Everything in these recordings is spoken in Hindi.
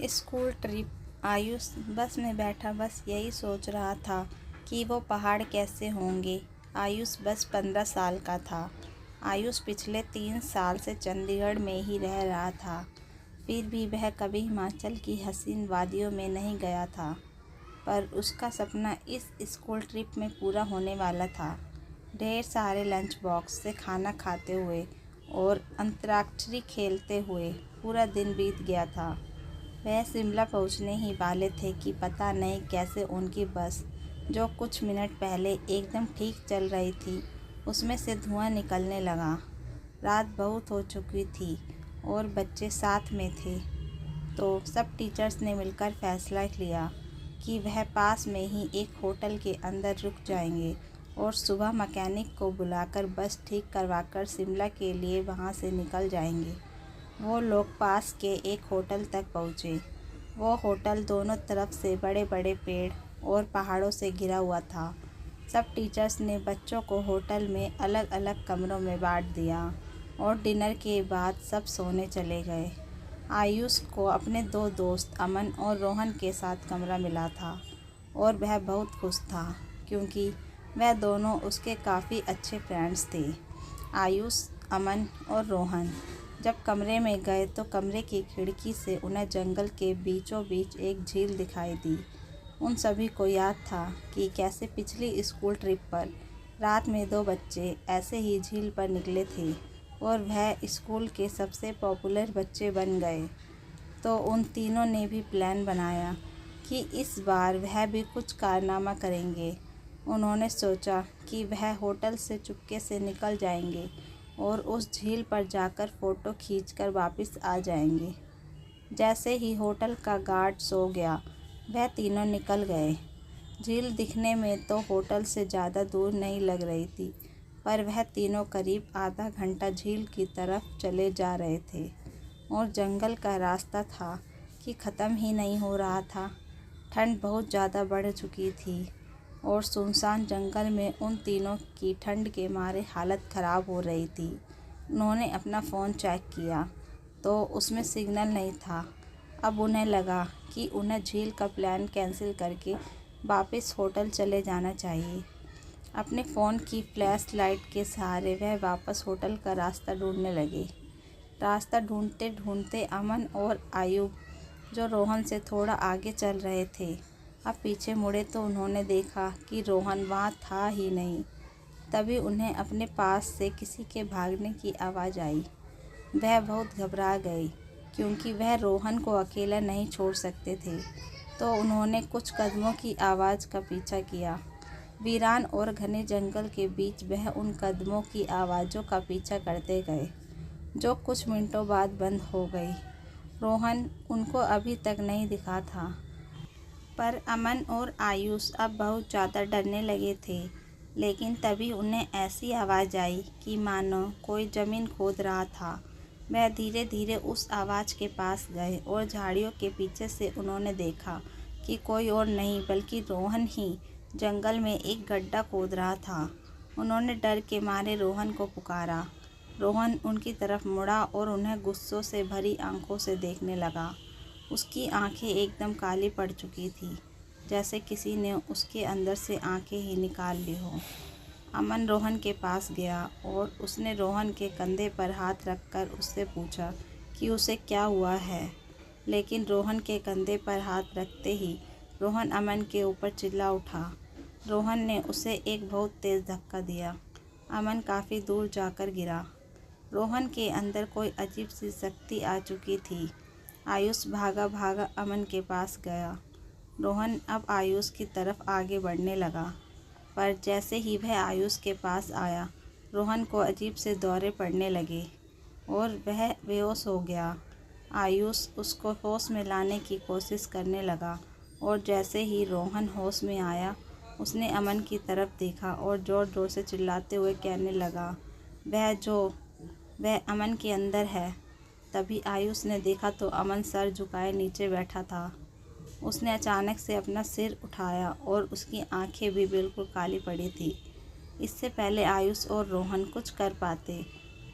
School trip. आयुष बस में बैठा बस यही सोच रहा था कि वो पहाड़ कैसे होंगे। आयुष बस 15 साल का था। आयुष पिछले 3 साल से चंडीगढ़ में ही रह रहा था। फिर भी वह कभी हिमाचल की हसीन वादियों में नहीं गया था। पर उसका सपना इस स्कूल ट्रिप में पूरा होने वाला था। ढेर सारे लंच बॉक्स से खाना खाते हुए और अंतराक्षरी खेलते हुए पूरा दिन बीत गया था। वह शिमला पहुंचने ही वाले थे कि पता नहीं कैसे उनकी बस, जो कुछ मिनट पहले एकदम ठीक चल रही थी, उसमें से धुआं निकलने लगा। रात बहुत हो चुकी थी और बच्चे साथ में थे, तो सब टीचर्स ने मिलकर फैसला लिया कि वह पास में ही एक होटल के अंदर रुक जाएंगे और सुबह मैकेनिक को बुलाकर बस ठीक करवाकर शिमला के लिए वहां से निकल जाएंगे। वो लोग पास के एक होटल तक पहुँचे। वो होटल दोनों तरफ से बड़े बड़े पेड़ और पहाड़ों से घिरा हुआ था। सब टीचर्स ने बच्चों को होटल में अलग अलग कमरों में बांट दिया और डिनर के बाद सब सोने चले गए। आयुष को अपने 2 दोस्त अमन और रोहन के साथ कमरा मिला था और वह बहुत खुश था, क्योंकि वह दोनों उसके काफ़ी अच्छे फ्रेंड्स थे। आयुष, अमन और रोहन जब कमरे में गए तो कमरे की खिड़की से उन्हें जंगल के बीचों बीच एक झील दिखाई दी। उन सभी को याद था कि कैसे पिछली स्कूल ट्रिप पर रात में 2 बच्चे ऐसे ही झील पर निकले थे और वह स्कूल के सबसे पॉपुलर बच्चे बन गए। तो उन तीनों ने भी प्लान बनाया कि इस बार वह भी कुछ कारनामा करेंगे। उन्होंने सोचा कि वह होटल से चुपके से निकल जाएंगे और उस झील पर जाकर फ़ोटो खींचकर वापस आ जाएंगे। जैसे ही होटल का गार्ड सो गया, वह तीनों निकल गए। झील दिखने में तो होटल से ज़्यादा दूर नहीं लग रही थी, पर वह तीनों करीब आधा घंटा झील की तरफ चले जा रहे थे और जंगल का रास्ता था कि ख़त्म ही नहीं हो रहा था। ठंड बहुत ज़्यादा बढ़ चुकी थी और सुनसान जंगल में उन तीनों की ठंड के मारे हालत ख़राब हो रही थी। उन्होंने अपना फ़ोन चेक किया तो उसमें सिग्नल नहीं था। अब उन्हें लगा कि उन्हें झील का प्लान कैंसिल करके वापस होटल चले जाना चाहिए। अपने फ़ोन की फ्लैश लाइट के सहारे वह वापस होटल का रास्ता ढूंढने लगे। रास्ता ढूंढते ढूंढते अमन और आयुब, जो रोहन से थोड़ा आगे चल रहे थे, अब पीछे मुड़े तो उन्होंने देखा कि रोहन वहाँ था ही नहीं। तभी उन्हें अपने पास से किसी के भागने की आवाज़ आई। वह बहुत घबरा गई, क्योंकि वह रोहन को अकेला नहीं छोड़ सकते थे। तो उन्होंने कुछ कदमों की आवाज़ का पीछा किया। वीरान और घने जंगल के बीच वह उन कदमों की आवाज़ों का पीछा करते गए, जो कुछ मिनटों बाद बंद हो गई। रोहन उनको अभी तक नहीं दिखा था, पर अमन और आयुष अब बहुत ज़्यादा डरने लगे थे। लेकिन तभी उन्हें ऐसी आवाज़ आई कि मानो कोई ज़मीन खोद रहा था। वह धीरे धीरे उस आवाज़ के पास गए और झाड़ियों के पीछे से उन्होंने देखा कि कोई और नहीं बल्कि रोहन ही जंगल में एक गड्ढा खोद रहा था। उन्होंने डर के मारे रोहन को पुकारा। रोहन उनकी तरफ मुड़ा और उन्हें गुस्सों से भरी आंखों से देखने लगा। उसकी आंखें एकदम काली पड़ चुकी थी, जैसे किसी ने उसके अंदर से आंखें ही निकाल ली हो। अमन रोहन के पास गया और उसने रोहन के कंधे पर हाथ रखकर उससे पूछा कि उसे क्या हुआ है। लेकिन रोहन के कंधे पर हाथ रखते ही रोहन अमन के ऊपर चिल्ला उठा। रोहन ने उसे एक बहुत तेज़ धक्का दिया। अमन काफ़ी दूर जाकर गिरा। रोहन के अंदर कोई अजीब सी शक्ति आ चुकी थी। आयुष भागा भागा अमन के पास गया। रोहन अब आयुष की तरफ आगे बढ़ने लगा, पर जैसे ही वह आयुष के पास आया, रोहन को अजीब से दौरे पड़ने लगे और वह बेहोश हो गया। आयुष उसको होश में लाने की कोशिश करने लगा और जैसे ही रोहन होश में आया, उसने अमन की तरफ देखा और ज़ोर ज़ोर से चिल्लाते हुए कहने लगा, वह अमन के अंदर है। तभी आयुष ने देखा तो अमन सर झुकाए नीचे बैठा था। उसने अचानक से अपना सिर उठाया और उसकी आंखें भी बिल्कुल काली पड़ी थी। इससे पहले आयुष और रोहन कुछ कर पाते,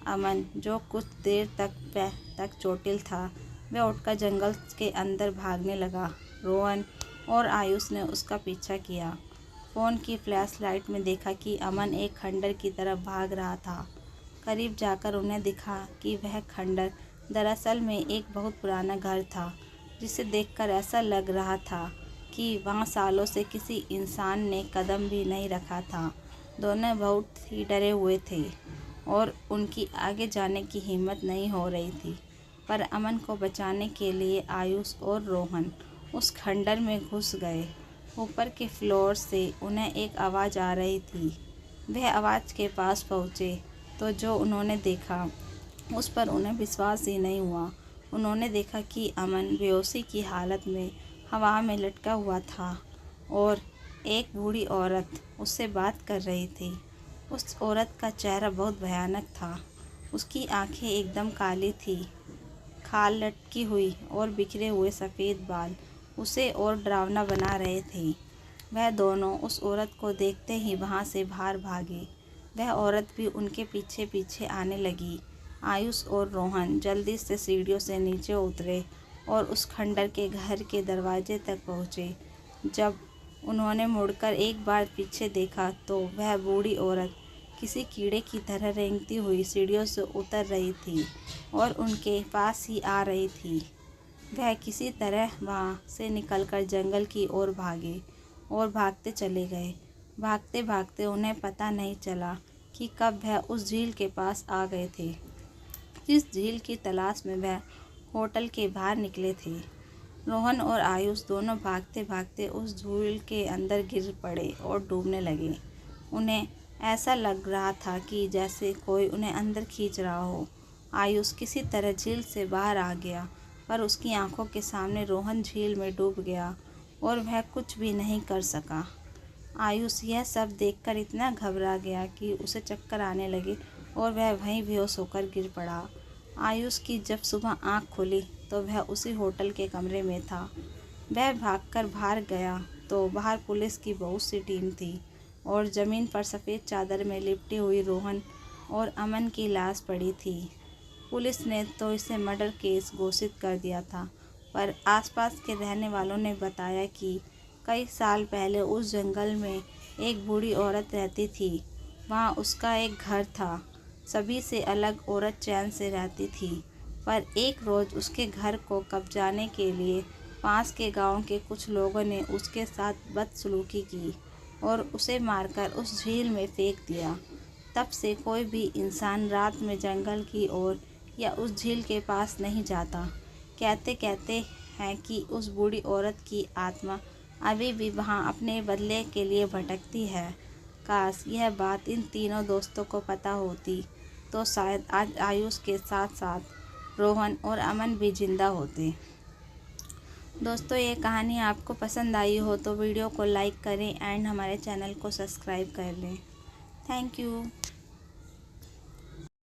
अमन, जो कुछ देर तक चोटिल था, वह उठकर जंगल के अंदर भागने लगा। रोहन और आयुष ने उसका पीछा किया। फ़ोन की फ्लैशलाइट में देखा कि अमन एक खंडर की तरफ भाग रहा था। करीब जाकर उन्हें दिखा कि वह खंडर दरअसल में एक बहुत पुराना घर था, जिसे देखकर ऐसा लग रहा था कि वहाँ सालों से किसी इंसान ने कदम भी नहीं रखा था। दोनों बहुत ही डरे हुए थे और उनकी आगे जाने की हिम्मत नहीं हो रही थी, पर अमन को बचाने के लिए आयुष और रोहन उस खंडर में घुस गए। ऊपर के फ्लोर से उन्हें एक आवाज़ आ रही थी। वह आवाज़ के पास पहुँचे तो जो उन्होंने देखा उस पर उन्हें विश्वास ही नहीं हुआ। उन्होंने देखा कि अमन बेहोशी की हालत में हवा में लटका हुआ था और एक बूढ़ी औरत उससे बात कर रही थी। उस औरत का चेहरा बहुत भयानक था। उसकी आंखें एकदम काली थी, खाल लटकी हुई और बिखरे हुए सफ़ेद बाल उसे और डरावना बना रहे थे। वह दोनों उस औरत को देखते ही वहाँ से बाहर भागे। वह औरत भी उनके पीछे पीछे आने लगी। आयुष और रोहन जल्दी से सीढ़ियों से नीचे उतरे और उस खंडर के घर के दरवाजे तक पहुँचे। जब उन्होंने मुड़कर एक बार पीछे देखा तो वह बूढ़ी औरत किसी कीड़े की तरह रेंगती हुई सीढ़ियों से उतर रही थी और उनके पास ही आ रही थी। वह किसी तरह वहाँ से निकलकर जंगल की ओर भागे और भागते चले गए। भागते भागते उन्हें पता नहीं चला कि कब वह उस झील के पास आ गए थे, जिस झील की तलाश में वह होटल के बाहर निकले थे। रोहन और आयुष दोनों भागते भागते उस झील के अंदर गिर पड़े और डूबने लगे। उन्हें ऐसा लग रहा था कि जैसे कोई उन्हें अंदर खींच रहा हो। आयुष किसी तरह झील से बाहर आ गया, पर उसकी आंखों के सामने रोहन झील में डूब गया और वह कुछ भी नहीं कर सका। आयुष यह सब देखकर इतना घबरा गया कि उसे चक्कर आने लगे और वह वहीं बेहोश होकर गिर पड़ा। आयुष की जब सुबह आँख खुली तो वह उसी होटल के कमरे में था। वह भागकर बाहर गया तो बाहर पुलिस की बहुत सी टीम थी और ज़मीन पर सफ़ेद चादर में लिपटी हुई रोहन और अमन की लाश पड़ी थी। पुलिस ने तो इसे मर्डर केस घोषित कर दिया था, पर आसपास के रहने वालों ने बताया कि कई साल पहले उस जंगल में एक बूढ़ी औरत रहती थी। वहाँ उसका एक घर था। सभी से अलग औरत चैन से रहती थी, पर एक रोज़ उसके घर को कब्जाने के लिए पास के गांव के कुछ लोगों ने उसके साथ बदसलूकी की और उसे मारकर उस झील में फेंक दिया। तब से कोई भी इंसान रात में जंगल की ओर या उस झील के पास नहीं जाता। कहते हैं कि उस बूढ़ी औरत की आत्मा अभी भी वहाँ अपने बदले के लिए भटकती है। काश यह बात इन तीनों दोस्तों को पता होती तो शायद आज आयुष के साथ साथ रोहन और अमन भी जिंदा होते। दोस्तों, ये कहानी आपको पसंद आई हो तो वीडियो को लाइक करें एंड हमारे चैनल को सब्सक्राइब कर लें। Thank you.